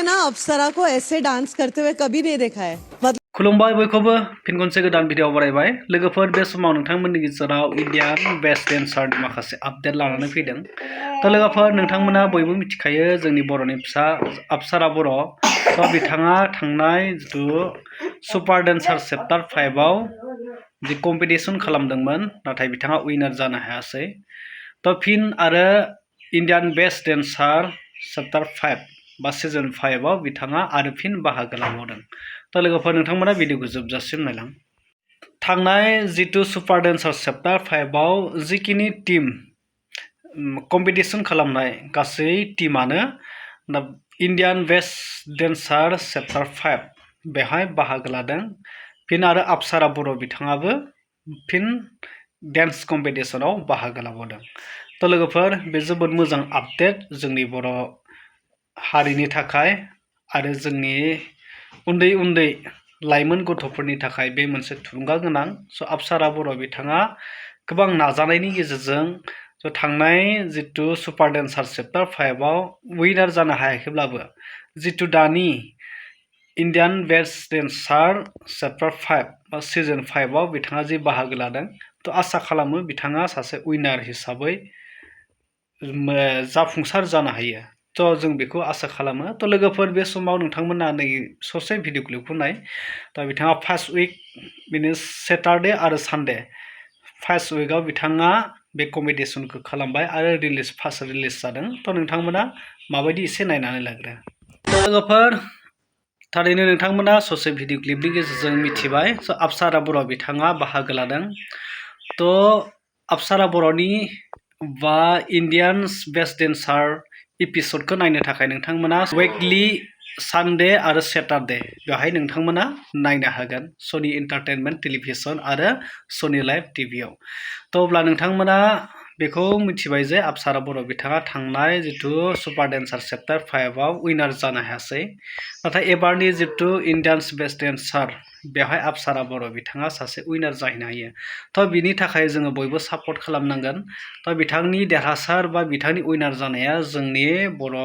ना अप्सरा को ऐसे डांस करते हुए कभी नहीं देखा है मतलब खुलुमबाय बयखौबो फिन खनसे गोदान भिडिअ बरायबाय लोगोफोर बे समाव नोंथांमोननि गेजेराव इन्डियान बेस्ट डेन्सारनि माखासे आपडेट लानानै फैदों थ' लोगोफोर नोंथांमोना बयबो मिथिखायो जोंनि बर'नि फिसा अप्सरा बर' थ' बिथाङा थांनाय जिथु सुपार डेन्सार चेप्टार 5 आव जि कम्पिटिसन खालामदोंमोन नाथाय बिथाङा उइनार जानो हायासै थ' फिन आरो इन्डियान बेस्ट डेन्सार चेप्टार 5 बा सिजन 5 आव बिथाङा आरो फिन बाहागो लाबावदों थ' लोगोफोर नोंथांमोना भिडिअखौ जोबजासिम नायलां थांनाय जितु सुपार डेन्सार चेप्टार 5 आव जिखिनि टीम कम्पिटिसन खालामनाय गासै टीमानो इन्डियान बेस्ट डेन्सार चेप्टार 5 बेहाय बाहागो लादों फिन आरो अप्सरा बर' बिथाङाबो फिन डेन्स कम्पिटिसनाव बाहागो लाबावदों थ' लोगोफोर बे जोबोद मोजां आपडेट जोंनि बर' हारिनि थाखाय आरो जोंनि उन्दै उन्दै लाइमोन गथ'फोरनि थाखाय बे मोनसे थुलुंगा गोनां स' अप्सरा बर' बिथाङा गोबां नाजानायनि गेजेरजों स' थांनाय जितु सुपार डेन्सार चेप्टार 5 आव उइनार जानो हायाखैब्लाबो जितु दानि इन्डियान बेस्ट डेन्सार चेप्टार 5 बा सिजन 5 आव बिथाङा जि बाहागो लादों थ' आसा खालामो बिथाङा सासे उइनार हिसाबै जाफुंसार जानो हायो थ' जों बेखौ आसा खालामो थ' लोगोफोर बे समाव नोंथांमोना नै ससे भिडिअ क्लिपखौ नाय दा बिथाङा फार्स्ट उइक बिनो सेटारडे आरो सानडे फार्स्ट उइकआव बिथाङा बे कम्पिटिसनखौ खालामबाय आरो फार्स्ट रिलिज जादों थ' नोंथांमोना माबायदि एसे नायनानै लाग्रो लोगोफोर थारैनो नोंथांमोना ससे भिडिअ क्लिपनि गेजेरजों मिथिबाय स' अप्सरा बर' बिथाङा बाहागो लादों थ' अप्सरा बर'नि बा इन्डियान बेस्ट डेन्सार एपिसडखौ नायनो थाखाय नोंथांमोना उइकलि सानडे आरो सेटारडे बेवहाय नोंथांमोना नायनो हागोन सनि एन्टारटेनमेन्ट टेलिभिजन आरो सनि लाइभ टिभिआव थ' अब्ला नोंथांमोना बेखौ मिथिबाय जे अप्सरा बर' बिथाङा थांनाय जितु सुपार डेन्सार चेप्टार 5 आव उइनार जानो हायासै नाथाय एबारनि जितु इन्डियान बेस्ट डेन्सार बेवहाय अप्सरा बर' बिथाङा सासे उइनार जाहैनो हायो थ' बिनि थाखाय जोङो बयबो सापर्ट खालामनांगोन थ' बिथांनि देरहासार बा बिथांनि उइनार जानाया जोंनि बर'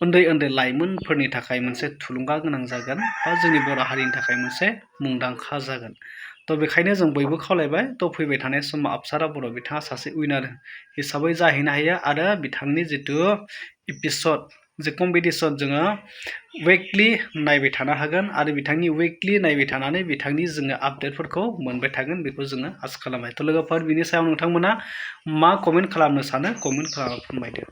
उन्दै उन्दै लाइमोनफोरनि थाखाय मोनसे थुलुंगा गोनां जागोन बा जोंनि बर' हारिनि थाखाय मोनसे मुंदांखा जागोन थ' बेखायनो जों बयबो खावलायबाय थ' फैबाय थानाय समाव अप्सरा बर' बिथाङा सासे उइनार हिसाबै जाहैनो हायो आरो बिथांनि जितु एपिसड जे कम्पिटिसन जोङो उइकलि नायबाय थानो हागोन आरो बिथांनि उइकलि नायबाय थानानै बिथांनि जोङो आपडेटफोरखौ मोनबाय थागोन बेखौ जोङो आसा खालामबाय थ' लोगोफोर बिनि सायाव नोंथांमोना मा कमेन्ट खालामनो सानो कमेन्ट खालामना फोरमायदो।